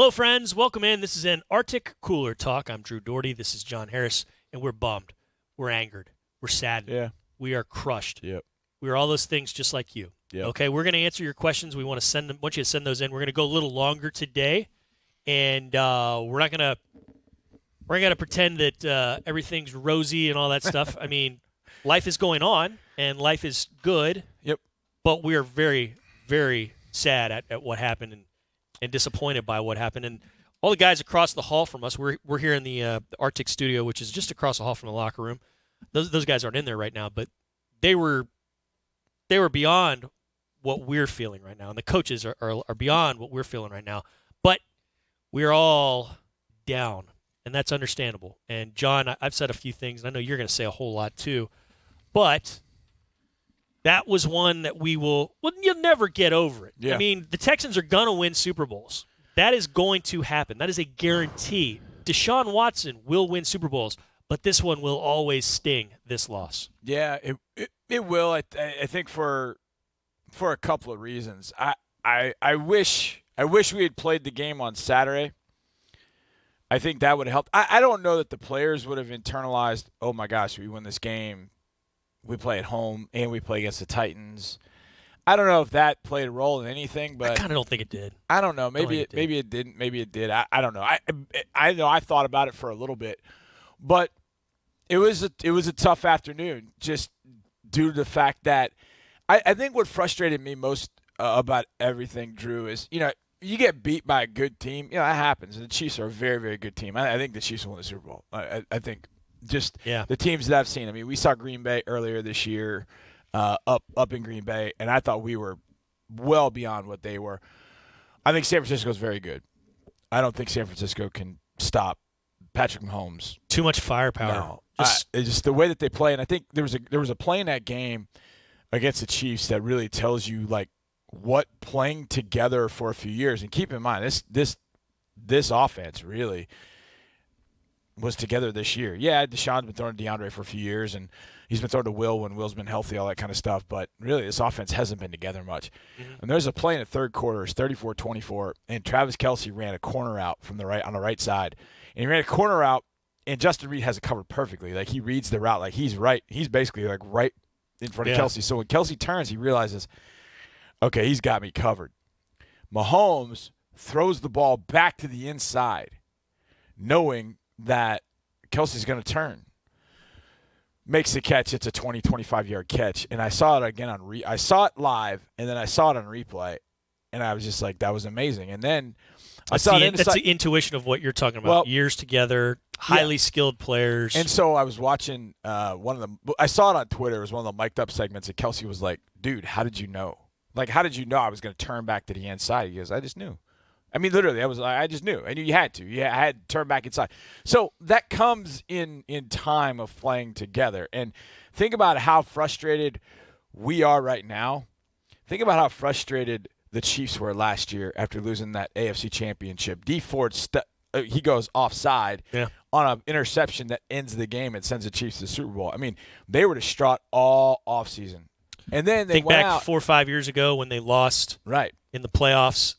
Hello, friends. Welcome in. This is NRG Cooler Talk. I'm Drew Dougherty. This is John Harris, and we're bummed. We're angered. We're saddened. Yeah. We are crushed. Yep. We are all those things just like you. Yep. Okay, we're going to answer your questions. We want you to send those in. We're going to go a little longer today, and we're not going to pretend that everything's rosy and all that stuff. I mean, life is going on, and life is good. Yep. But we are very, very sad at what happened and disappointed by what happened. And all the guys across the hall from us, we're here in the RTIC studio, which is just across the hall from the locker room. Those guys aren't in there right now, but they were beyond what we're feeling right now, and the coaches are beyond what we're feeling right now. But we're all down, and that's understandable. And John, I've said a few things, and I know you're going to say a whole lot too, but that was one that you'll never get over it. Yeah. I mean, the Texans are going to win Super Bowls. That is going to happen. That is a guarantee. Deshaun Watson will win Super Bowls, but this one will always sting, this loss. Yeah, it will. I think for a couple of reasons. I wish we had played the game on Saturday. I think that would have helped. I don't know that the players would have internalized, oh my gosh, we win this game. We play at home, and we play against the Titans. I don't know if that played a role in anything, but I kind of don't think it did. I don't know. Maybe it didn't. Maybe it did. I don't know. I know I thought about it for a little bit, but it was a tough afternoon just due to the fact that I think what frustrated me most about everything, Drew, is you get beat by a good team. That happens, and the Chiefs are a very, very good team. I think the Chiefs will win the Super Bowl. I think. Just the teams that I've seen. I mean, we saw Green Bay earlier this year up in Green Bay, and I thought we were well beyond what they were. I think San Francisco is very good. I don't think San Francisco can stop Patrick Mahomes. Too much firepower. No. It's just the way that they play. And I think there was a play in that game against the Chiefs that really tells you, like, what playing together for a few years. And keep in mind, this offense really – was together this year. Yeah, Deshaun's been throwing to DeAndre for a few years, and he's been throwing to Will when Will's been healthy, all that kind of stuff. But really, this offense hasn't been together much. Mm-hmm. And there's a play in the third quarter, it's 34-24, and Travis Kelce ran a corner out from the right on the right side. And he ran a corner out, and Justin Reed has it covered perfectly. Like, he reads the route. Like, he's right. He's basically, like, right in front of Kelce. So when Kelce turns, he realizes, okay, he's got me covered. Mahomes throws the ball back to the inside, knowing that Kelce's going to turn. Makes the catch. It's a 20, 25-yard catch. And I saw it again I saw it live, and then I saw it on replay, and I was just like, that was amazing. And then that's the intuition of what you're talking about. Well, years together, highly skilled players. And so I was watching I saw it on Twitter. It was one of the mic'd up segments, and Kelce was like, dude, how did you know? Like, how did you know I was going to turn back to the inside? He goes, I just knew. I mean, literally, I just knew. I knew you had to. You had to turn back inside. So that comes in time of playing together. And think about how frustrated we are right now. Think about how frustrated the Chiefs were last year after losing that AFC Championship. Dee Ford, he goes offside on an interception that ends the game and sends the Chiefs to the Super Bowl. I mean, they were distraught all offseason. And then they went out. 4 or 5 years ago when they lost in the playoffs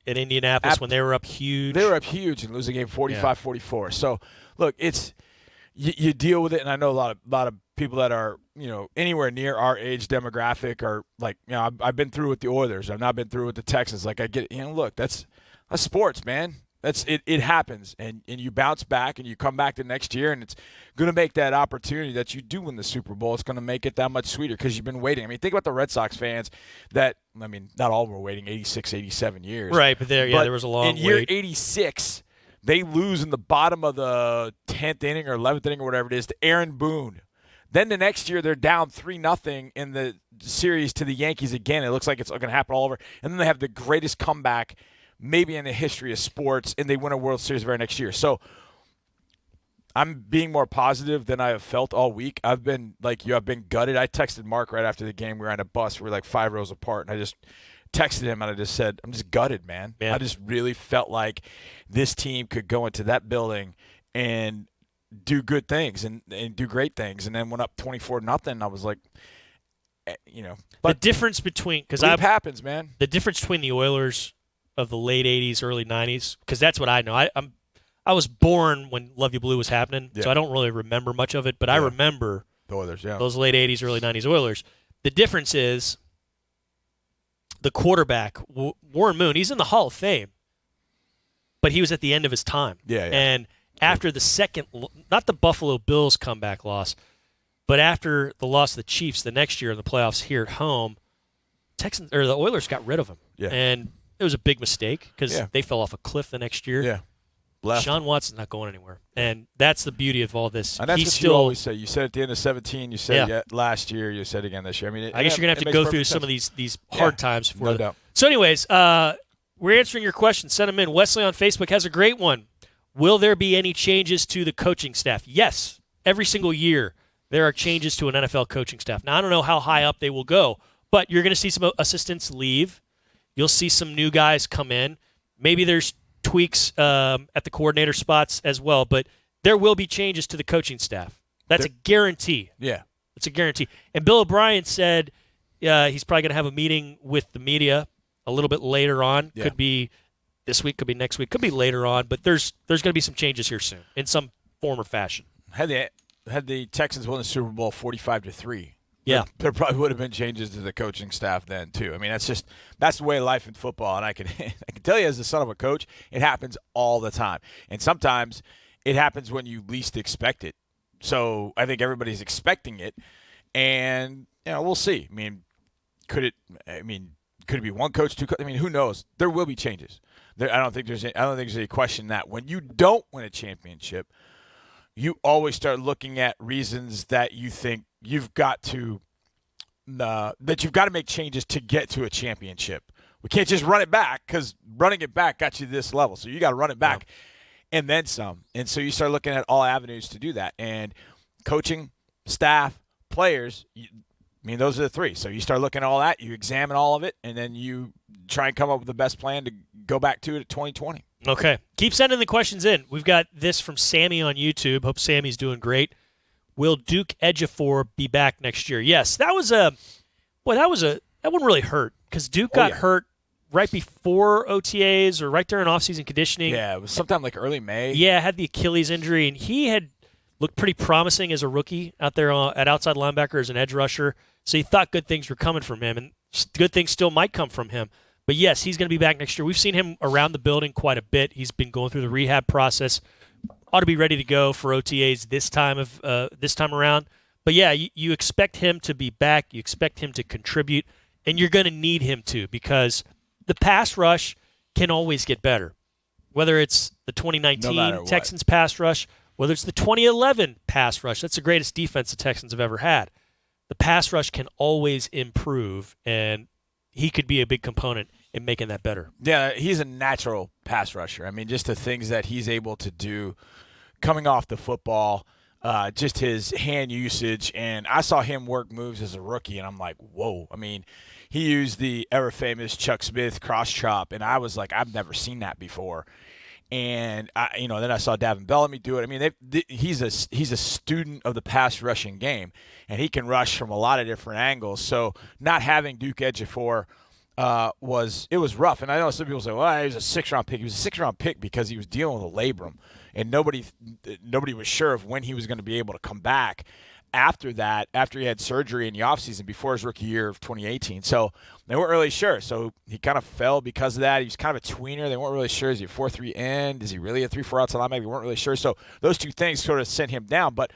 at Indianapolis when they were up huge. They were up huge and losing the game 45-44. So, look, it's you deal with it, and I know a lot of people that are anywhere near our age demographic are like, I've been through with the Oilers. I've not been through with the Texans. Like, I get it. Look, that's sports, man. That's it. It happens, and you bounce back, and you come back the next year, and it's going to make that opportunity that you do win the Super Bowl. It's going to make it that much sweeter because you've been waiting. I mean, think about the Red Sox fans that. I mean, not all were waiting 86, 87 years. Right, but there was a long wait. In year 86, they lose in the bottom of the 10th inning or 11th inning or whatever it is to Aaron Boone. Then the next year, they're down 3-0 in the series to the Yankees again. It looks like it's going to happen all over. And then they have the greatest comeback maybe in the history of sports, and they win a World Series the very next year. So I'm being more positive than I have felt all week. I've been like you. I've been gutted. I texted Mark right after the game. We were on a bus. We were like 5 rows apart, and I just texted him, and I just said, I'm just gutted, man. Yeah. I just really felt like this team could go into that building and do good things and do great things. And then went up 24-0. I was like, But the difference between – because it happens, man. The difference between the Oilers of the late 80s, early 90s, because that's what I know. I was born when Love You Blue was happening, so I don't really remember much of it, but I remember the Oilers, those late 80s, early 90s Oilers. The difference is the quarterback, Warren Moon, he's in the Hall of Fame, but he was at the end of his time. Yeah. And after the second, not the Buffalo Bills comeback loss, but after the loss of the Chiefs the next year in the playoffs here at home, the Oilers got rid of him. Yeah. And it was a big mistake because they fell off a cliff the next year. Yeah. Left. Sean Watson's not going anywhere. And that's the beauty of all this. And that's what you always say. You said at the end of 17, you said last year, you said again this year. I mean, I guess you're going to have to go through some of these hard times. No doubt. So anyways, we're answering your questions. Send them in. Wesley on Facebook has a great one. Will there be any changes to the coaching staff? Yes. Every single year there are changes to an NFL coaching staff. Now, I don't know how high up they will go, but you're going to see some assistants leave. You'll see some new guys come in. Maybe there's tweaks at the coordinator spots as well, but there will be changes to the coaching staff. That's a guarantee. Yeah. It's a guarantee. And Bill O'Brien said he's probably going to have a meeting with the media a little bit later on. Yeah. Could be this week, could be next week, could be later on, but there's going to be some changes here soon in some form or fashion. Had the Texans won the Super Bowl 45-3. Yeah. There probably would have been changes to the coaching staff then too. I mean, that's the way of life in football, and I can tell you as the son of a coach, it happens all the time. And sometimes it happens when you least expect it. So I think everybody's expecting it, and we'll see. I mean, could it be one coach, two coaches? I mean, who knows? There will be changes. I don't think there's any question that when you don't win a championship, you always start looking at reasons that you think you've got to make changes to get to a championship. We can't just run it back because running it back got you to this level. So you got to run it back and then some. And so you start looking at all avenues to do that. And coaching, staff, players, those are the three. So you start looking at all that, you examine all of it, and then you try and come up with the best plan to go back to it at 2020. Okay. Keep sending the questions in. We've got this from Sammy on YouTube. Hope Sammy's doing great. Will Duke Ejiofor be back next year? Yes. That wouldn't really hurt because Duke got hurt right before OTAs or right during off-season conditioning. Yeah, it was sometime like early May. Yeah, had the Achilles injury, and he had looked pretty promising as a rookie out there at outside linebacker as an edge rusher. So he thought good things were coming from him, and good things still might come from him. But, yes, he's going to be back next year. We've seen him around the building quite a bit. He's been going through the rehab process. Ought to be ready to go for OTAs this time around. But, yeah, you expect him to be back. You expect him to contribute, and you're going to need him to because the pass rush can always get better, whether it's the 2019 Texans pass rush, whether it's the 2011 pass rush. That's the greatest defense the Texans have ever had. The pass rush can always improve, and he could be a big component in making that better. Yeah, he's a natural pass rusher. I mean, just the things that he's able to do coming off the football, just his hand usage. And I saw him work moves as a rookie, and I'm like, whoa. I mean, he used the ever-famous Chuck Smith cross chop, and I was like, I've never seen that before. And then I saw Davin Bellamy do it. I mean, he's a student of the pass rushing game, and he can rush from a lot of different angles. So not having Duke Ejiofor was rough. And I know some people say, well, he was a 6th-round pick. He was a 6th-round pick because he was dealing with a labrum, and nobody was sure of when he was going to be able to come back after that, after he had surgery in the offseason before his rookie year of 2018. So they weren't really sure. So he kind of fell because of that. He was kind of a tweener. They weren't really sure. Is he a 4-3 end? Is he really a 3-4 outside linebacker? They weren't really sure. So those two things sort of sent him down. But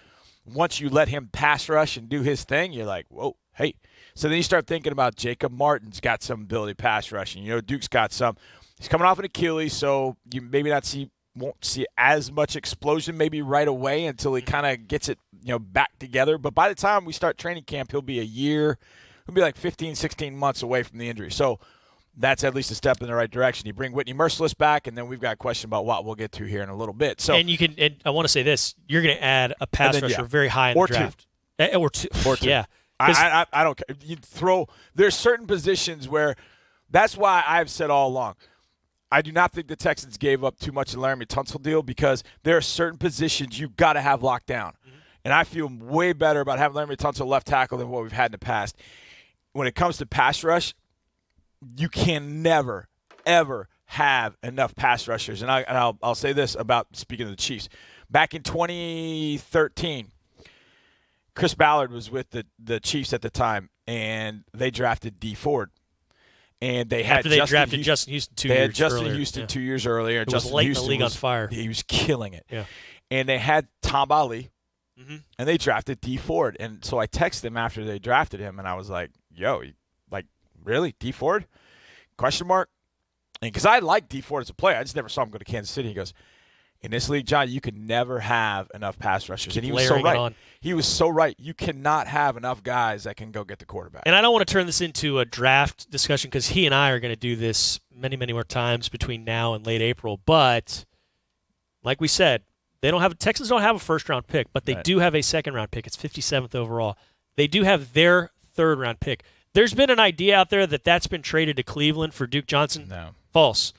once you let him pass rush and do his thing, you're like, whoa, hey. So then you start thinking about Jacob Martin's got some ability pass rushing. Duke's got some. He's coming off an Achilles, so you maybe won't see as much explosion maybe right away until he kind of gets it back together. But by the time we start training camp, he'll be like 15, 16 months away from the injury. So that's at least a step in the right direction. You bring Whitney Merciless back, and then we've got a question about what we'll get to here in a little bit. So and I want to say this: you're going to add a pass rusher very high in the draft, or two. Yeah, I don't care. You throw. There's certain positions where that's why I've said all along, I do not think the Texans gave up too much in Laramie Tunsil deal because there are certain positions you've got to have locked down. Mm-hmm. And I feel way better about having Laramie Tunsil left tackle than what we've had in the past. When it comes to pass rush, you can never, ever have enough pass rushers. And I'll say this about, speaking of the Chiefs. Back in 2013, Chris Ballard was with the Chiefs at the time, and they drafted Dee Ford. And they had drafted Justin Houston 2 years earlier. They had Justin Houston 2 years earlier. It Justin was lighting Houston the league on fire. He was killing it. Yeah. And they had Tom Ali, Mm-hmm. and they drafted Dee Ford. And so I texted him after they drafted him, and I was like, yo, like, really? Dee Ford? Question mark? And because I liked Dee Ford as a player. I just never saw him go to Kansas City. He goes, in this league, John, you can never have enough pass rushers. And he was so right. He was so right. You cannot have enough guys that can go get the quarterback. And I don't want to turn this into a draft discussion because he and I are going to do this many, many more times between now and late April. But like we said, Texans don't have a first-round pick, but they do have a second-round pick. It's 57th overall. They do have their third-round pick. There's been an idea out there that's been traded to Cleveland for Duke Johnson. No. False.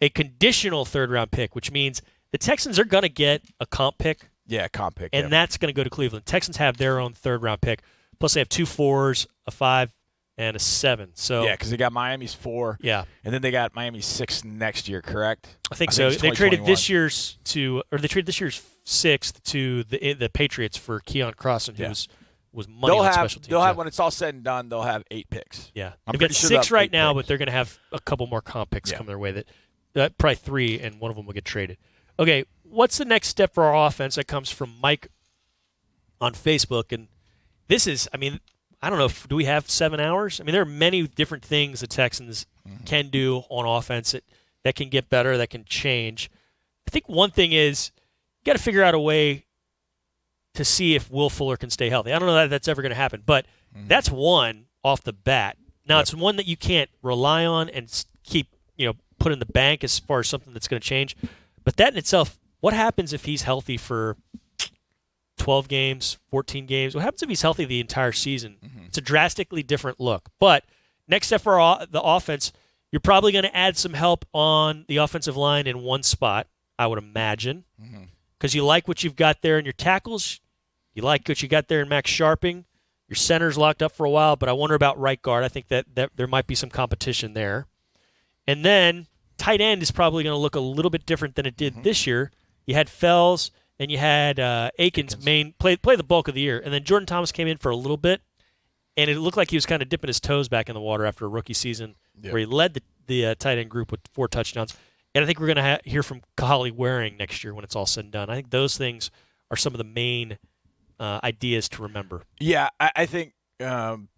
A conditional third-round pick, which means the Texans are going to get a comp pick. Yeah, a comp pick. And that's going to go to Cleveland. Texans have their own third-round pick. Plus they have 2 4s, a 5, and a 7. So yeah, because they got Miami's 4. Yeah. And then they got Miami's 6 next year, correct? I think so. They traded this year's 6th to the Patriots for Keon Crossan, who was money on special teams. They'll have, when it's all said and done, they'll have 8 picks. Yeah. They've got 6 right now, but they're going to have a couple more comp picks come their way. That probably 3, and one of them will get traded. Okay, what's the next step for our offense? That comes from Mike on Facebook, and this is, I don't know, do we have 7 hours? There are many different things the Texans can do on offense that can get better, that can change. I think one thing is you got to figure out a way to see if Will Fuller can stay healthy. I don't know that that's ever going to happen, but that's one off the bat. Now, it's one that you can't rely on and keep, put in the bank as far as something that's going to change. But that in itself, what happens if he's healthy for 12 games, 14 games? What happens if he's healthy the entire season? It's a drastically different look. But next step for the offense, you're probably going to add some help on the offensive line in one spot, I would imagine, because you like what you've got there in your tackles. You like what you got there in Max Sharping. Your center's locked up for a while, but I wonder about right guard. I think that there might be some competition there. And then tight end is probably going to look a little bit different than it did this year. You had Fells and you had Akins play the bulk of the year. And then Jordan Thomas came in for a little bit, and it looked like he was kind of dipping his toes back in the water after a rookie season where he led the tight end group with 4 touchdowns. And I think we're going to hear from Kahali Waring next year when it's all said and done. I think those things are some of the main ideas to remember. Yeah, I think I don't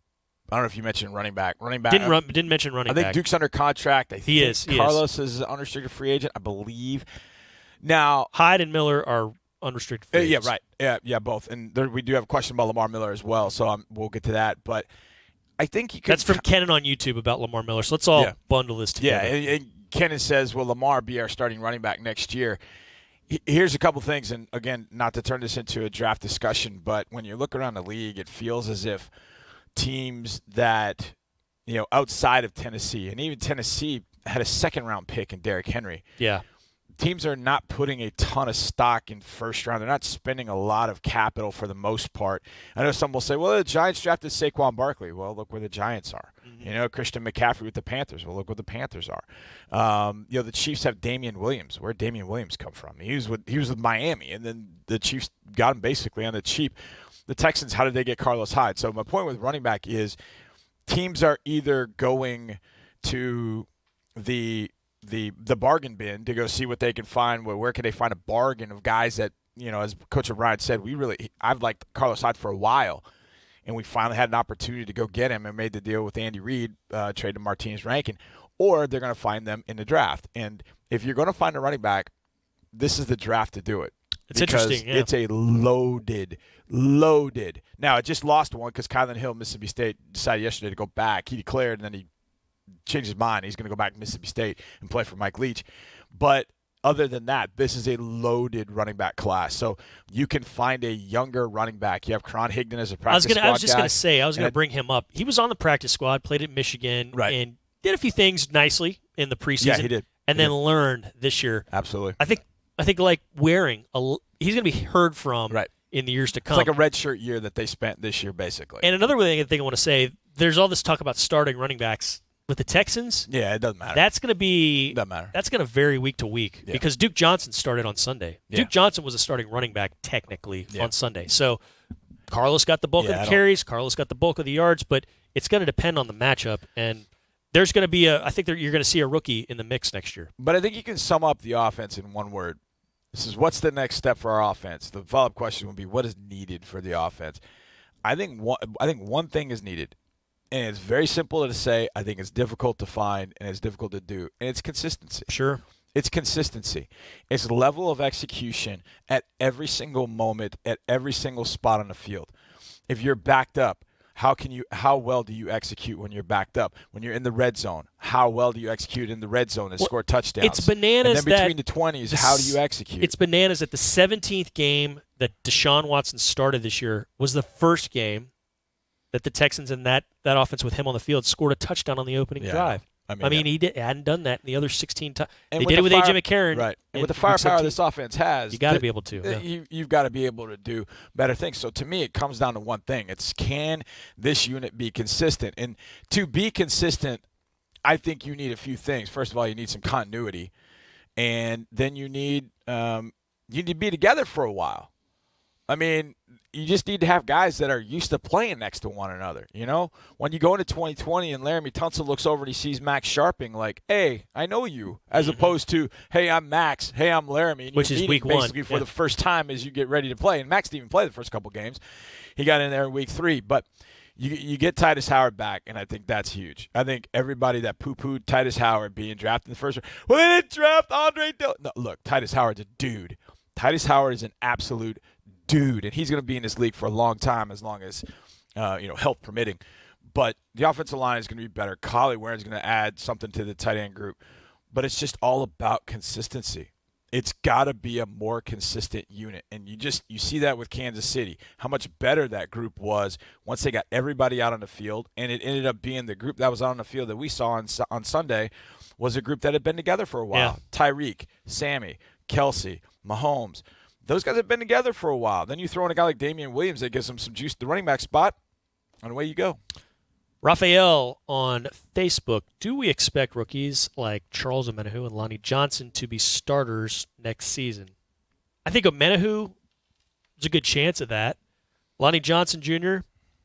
know if you mentioned running back. Didn't mention running back. I think Duke's under contract. He is. Carlos is an unrestricted free agent, I believe. Now Hyde and Miller are unrestricted free agents. Yeah, right. Yeah, both. And we do have a question about Lamar Miller as well, so we'll get to that. But I think he could. That's from Kenan on YouTube about Lamar Miller. So let's all bundle this together. Yeah, and Kenan says, will Lamar be our starting running back next year? Here's a couple things, and again, not to turn this into a draft discussion, but when you look around the league, it feels as if teams that, outside of Tennessee, and even Tennessee had a second-round pick in Derrick Henry. Yeah. Teams are not putting a ton of stock in first round. They're not spending a lot of capital for the most part. I know some will say, well, the Giants drafted Saquon Barkley. Well, look where the Giants are. Christian McCaffrey with the Panthers. Well, look what the Panthers are. The Chiefs have Damian Williams. Where'd Damian Williams come from? He was with Miami, and then the Chiefs got him basically on the cheap. The Texans, how did they get Carlos Hyde? So my point with running back is teams are either going to the bargain bin to go see what they can find. Where can they find a bargain of guys that, as Coach O'Brien said, I've liked Carlos Hyde for a while, and we finally had an opportunity to go get him and made the deal with Andy Reid, traded Martinez Rankin, or they're going to find them in the draft. And if you're going to find a running back, this is the draft to do it. It's interesting. Yeah. It's a loaded. Now, it just lost one because Kylan Hill, Mississippi State, decided yesterday to go back. He declared, and then he changed his mind. He's going to go back to Mississippi State and play for Mike Leach. But other than that, this is a loaded running back class. So you can find a younger running back. You have Karan Higdon as a practice squad guy. I was just going to say, I was going to bring him up. He was on the practice squad, played at Michigan, and did a few things nicely in the preseason. Yeah, he did. And then learned this year. Absolutely. I think like Waring, he's going to be heard from in the years to come. It's like a redshirt year that they spent this year, basically. And another thing I want to say, there's all this talk about starting running backs, with the Texans, Yeah, it doesn't matter. that's going to be Doesn't matter. That's going to vary week to week because Duke Johnson started on Sunday. Yeah. Duke Johnson was a starting running back technically Yeah. on Sunday. So Carlos got the bulk of the carries, Carlos got the bulk of the yards, but it's going to depend on the matchup. And there's going to be I think you're going to see a rookie in the mix next year. But I think you can sum up the offense in one word. This is what's the next step for our offense. The follow-up question would be what is needed for the offense. I think one thing is needed, and it's very simple to say. I think it's difficult to find, and it's difficult to do, and it's consistency. Sure. It's consistency. It's level of execution at every single moment, at every single spot on the field. If you're backed up, how well do you execute when you're backed up? When you're in the red zone, how well do you execute in the red zone and score touchdowns? It's bananas. And then between the 20s, how do you execute? It's bananas that the 17th game that Deshaun Watson started this year was the first game that the Texans and that offense with him on the field scored a touchdown on the opening drive. I mean, he hadn't done that in the other 16 times. They did it with A.J. McCarron. Right. And with the firepower this offense has, you got to be able to. You've got to be able to do better things. So to me, it comes down to one thing. It's can this unit be consistent? And to be consistent, I think you need a few things. First of all, you need some continuity. And then you need to be together for a while. I mean, you just need to have guys that are used to playing next to one another. You know, when you go into 2020 and Laramie Tunsil looks over and he sees Max Sharping, like, "Hey, I know you," as opposed to, "Hey, I'm Max. Hey, I'm Laramie." And which is week basically one, basically for the first time as you get ready to play. And Max didn't even play the first couple games; he got in there in week 3. But you get Titus Howard back, and I think that's huge. I think everybody that poo-pooed Titus Howard being drafted in the first round, well, they didn't draft Andre Dillon. No, look, Titus Howard's a dude. Titus Howard is an absolute dude, and he's going to be in this league for a long time as long as health permitting. But the offensive line is going to be better. Collie Warren's going to add something to the tight end group. But it's just all about consistency. It's got to be a more consistent unit. And you see that with Kansas City, how much better that group was once they got everybody out on the field. And it ended up being the group that was out on the field that we saw on Sunday was a group that had been together for a while. Yeah. Tyreek, Sammy, Kelsey, Mahomes. Those guys have been together for a while. Then you throw in a guy like Damian Williams that gives them some juice at the running back spot, and away you go. Raphael on Facebook, do we expect rookies like Charles Omenihu and Lonnie Johnson to be starters next season? I think Omenihu is a good chance of that. Lonnie Johnson Jr.,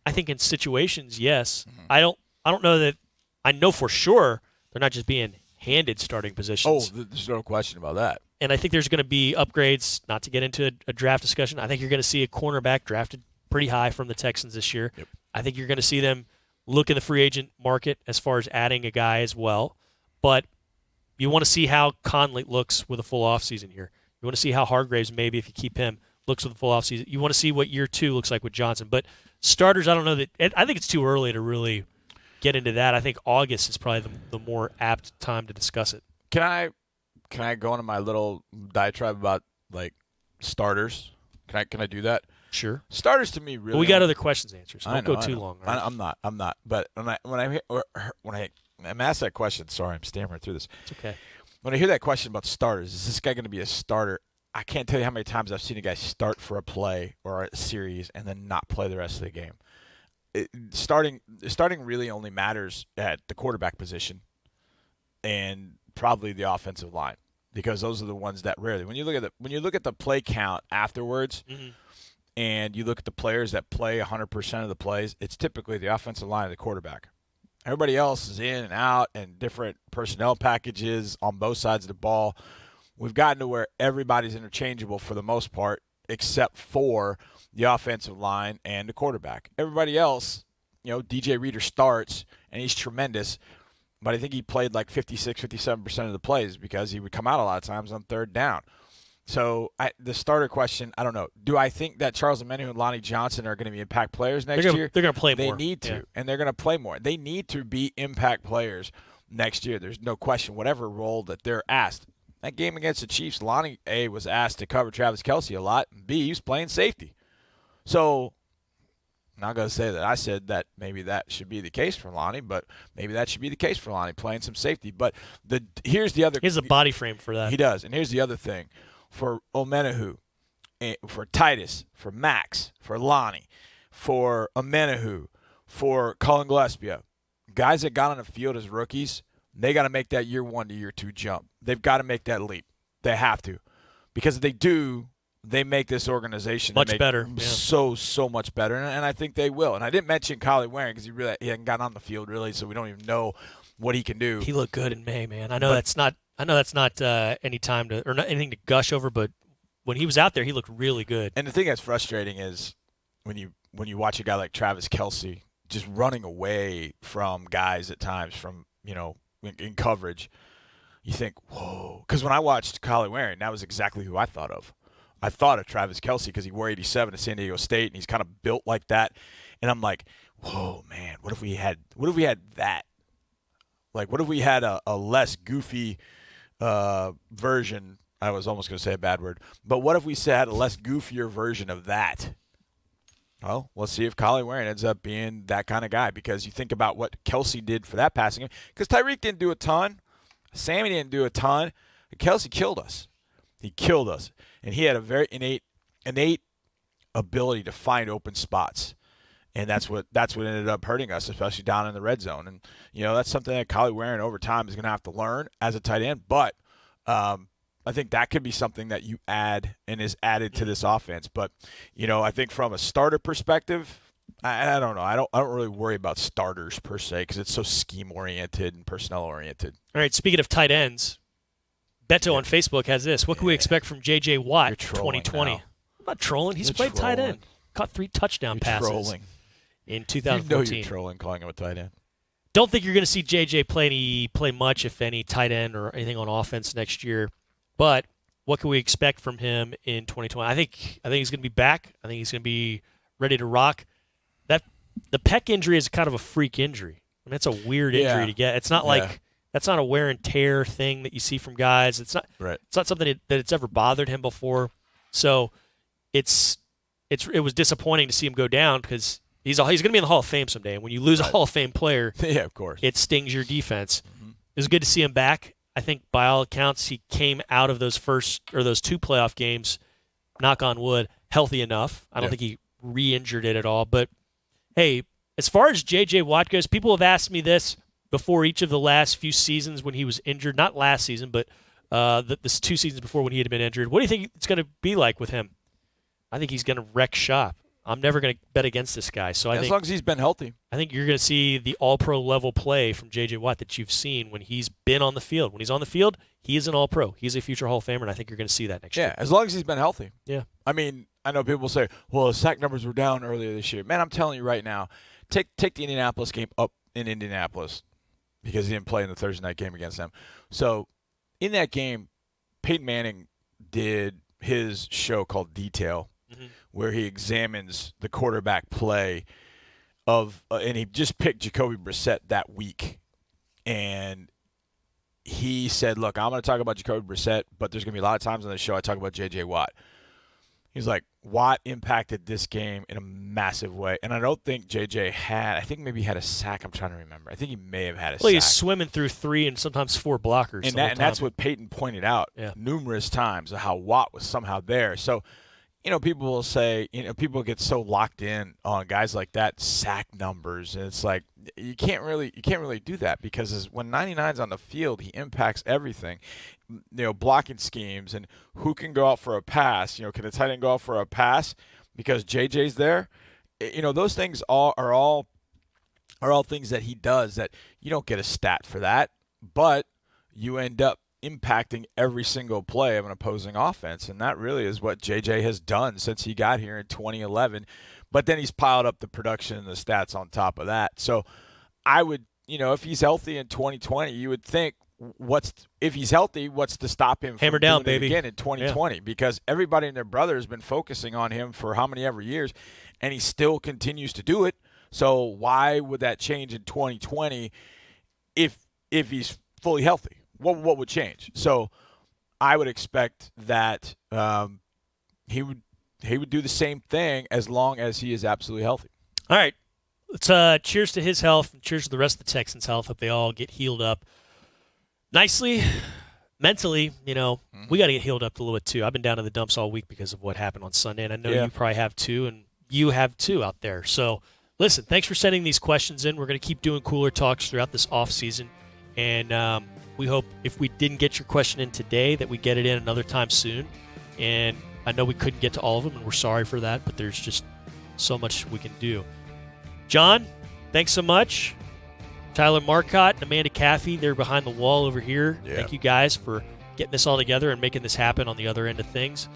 I think in situations, yes. Mm-hmm. I don't know that – I know for sure they're not just being handed starting positions. Oh, there's no question about that. And I think there's going to be upgrades, not to get into a draft discussion. I think you're going to see a cornerback drafted pretty high from the Texans this year. Yep. I think you're going to see them look in the free agent market as far as adding a guy as well. But you want to see how Conley looks with a full offseason here. You want to see how Hargraves, maybe if you keep him, looks with a full offseason. You want to see what year 2 looks like with Johnson. But starters, I don't know that – I think it's too early to really get into that. I think August is probably the more apt time to discuss it. Can I go into my little diatribe about like starters? Can I do that? Sure. Starters to me really. But we got other questions to answer, so I don't know, go too long. Right? I'm not. But when I'm asked that question, sorry, I'm stammering through this. It's okay. When I hear that question about starters, is this guy going to be a starter? I can't tell you how many times I've seen a guy start for a play or a series and then not play the rest of the game. Starting really only matters at the quarterback position and probably the offensive line, because those are the ones that rarely. When you look at the play count afterwards, Mm-hmm. and you look at the players that play 100% of the plays, it's typically the offensive line and the quarterback. Everybody else is in and out and different personnel packages on both sides of the ball. We've gotten to where everybody's interchangeable for the most part, except for the offensive line and the quarterback. Everybody else, DJ Reader starts, and he's tremendous. But I think he played like 56, 57% of the plays because he would come out a lot of times on third down. So the starter question, I don't know. Do I think that Charles Omenihu and Lonnie Johnson are going to be impact players next year? They're going to play more. They need to, and they're going to play more. They need to be impact players next year. There's no question, whatever role that they're asked. That game against the Chiefs, Lonnie, A, was asked to cover Travis Kelce a lot, and B, he was playing safety. So I'm not going to say that I said that maybe that should be the case for Lonnie, but maybe that should be the case for Lonnie, playing some safety. But here's the other. He has a body frame for that. He does, and here's the other thing. For Omenihu, for Titus, for Max, for Lonnie, for Omenihu, for Colin Gillespie, guys that got on the field as rookies, they got to make that year 1 to year 2 jump. They've got to make that leap. They have to. Because if they do, they make this organization much better. So much better. And I think they will. And I didn't mention Kylie Waring because he hadn't gotten on the field really, so we don't even know what he can do. He looked good in May, man. I know that's not any time to, or not anything to gush over, but when he was out there, he looked really good. And the thing that's frustrating is when you watch a guy like Travis Kelce just running away from guys at times from, in coverage, you think, whoa. Because when I watched Kylie Waring, that was exactly who I thought of. I thought of Travis Kelce because he wore 87 at San Diego State, and he's kind of built like that. And I'm like, whoa, man, what if we had that? Like, what if we had a less goofy version? I was almost going to say a bad word. But what if we had a less goofier version of that? Well, let's see if Kylie Waring ends up being that kind of guy, because you think about what Kelce did for that passing game. Because Tyreek didn't do a ton. Sammy didn't do a ton. Kelce killed us. He killed us. And he had a very innate ability to find open spots. And that's what ended up hurting us, especially down in the red zone. And, that's something that Kylie Waring over time is going to have to learn as a tight end. But I think that could be something that you add and is added to this offense. But, I think from a starter perspective, I don't know. I don't really worry about starters per se because it's so scheme-oriented and personnel-oriented. All right, speaking of tight ends, Beto on Facebook has this. What can we expect from J.J. Watt in 2020? Now. I'm not trolling. He's played tight end. Caught 3 touchdown passes in 2014. You're trolling calling him a tight end. Don't think you're going to see J.J. play much, if any, tight end or anything on offense next year. But what can we expect from him in 2020? I think he's going to be back. I think he's going to be ready to rock. The pec injury is kind of a freak injury. I mean, it's a weird injury to get. It's not like that's not a wear and tear thing that you see from guys. It's not. Right. It's not something that it's ever bothered him before. So it was disappointing to see him go down because he's going to be in the Hall of Fame someday. And when you lose a Hall of Fame player, of course, it stings your defense. Mm-hmm. It was good to see him back. I think by all accounts he came out of those 2 playoff games, knock on wood, healthy enough. I don't think he re-injured it at all. But hey, as far as J.J. Watt goes, people have asked me this before each of the last few seasons when he was injured. Not last season, but this 2 seasons before when he had been injured. What do you think it's going to be like with him? I think he's going to wreck shop. I'm never going to bet against this guy. So as long as he's been healthy. I think you're going to see the all-pro level play from J.J. Watt that you've seen when he's been on the field. When he's on the field, he is an all-pro. He's a future Hall of Famer, and I think you're going to see that next year. Yeah, as long as he's been healthy. Yeah. I mean, I know people say, well, his sack numbers were down earlier this year. Man, I'm telling you right now, take the Indianapolis game up in Indianapolis because he didn't play in the Thursday night game against them. So in that game, Peyton Manning did his show called Detail, where he examines the quarterback play and he just picked Jacoby Brissett that week. And he said, look, I'm going to talk about Jacoby Brissett, but there's going to be a lot of times on the show I talk about J.J. Watt. He's like, Watt impacted this game in a massive way. And I don't think J.J. I think maybe he had a sack. I'm trying to remember. I think he may have had a sack. Well, he's swimming through 3 and sometimes 4 blockers. And that's what Peyton pointed out numerous times, how Watt was somehow there. So, people will say, people get so locked in on guys like that, sack numbers, and it's like you can't really do that because when 99's on the field, he impacts everything. Blocking schemes and who can go out for a pass. Can the tight end go out for a pass because JJ's there? Those things are all things that he does that you don't get a stat for that, but you end up impacting every single play of an opposing offense, and that really is what JJ has done since he got here in 2011. But then he's piled up the production and the stats on top of that. So I would, if he's healthy in 2020, you would think, if he's healthy, what's to stop him from doing it again in 2020? Because everybody and their brother has been focusing on him for how many ever years, and he still continues to do it. So why would that change in 2020 if he's fully healthy? What would change? So I would expect that he would do the same thing as long as he is absolutely healthy. All right. Let's cheers to his health and cheers to the rest of the Texans' health. Hope they all get healed up nicely. Mentally, we got to get healed up a little bit too. I've been down in the dumps all week because of what happened on Sunday, and I know you probably have too, and you have too out there. So listen, thanks for sending these questions in. We're going to keep doing Cooler Talks throughout this off season, and we hope if we didn't get your question in today that we get it in another time soon. And I know we couldn't get to all of them, and we're sorry for that, but there's just so much we can do. John, thanks so much. Tyler Marcotte and Amanda Caffey, they're behind the wall over here. Yeah. Thank you guys for getting this all together and making this happen on the other end of things.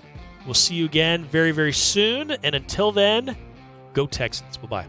We'll see you again very, very soon. And until then, go Texans. Bye-bye.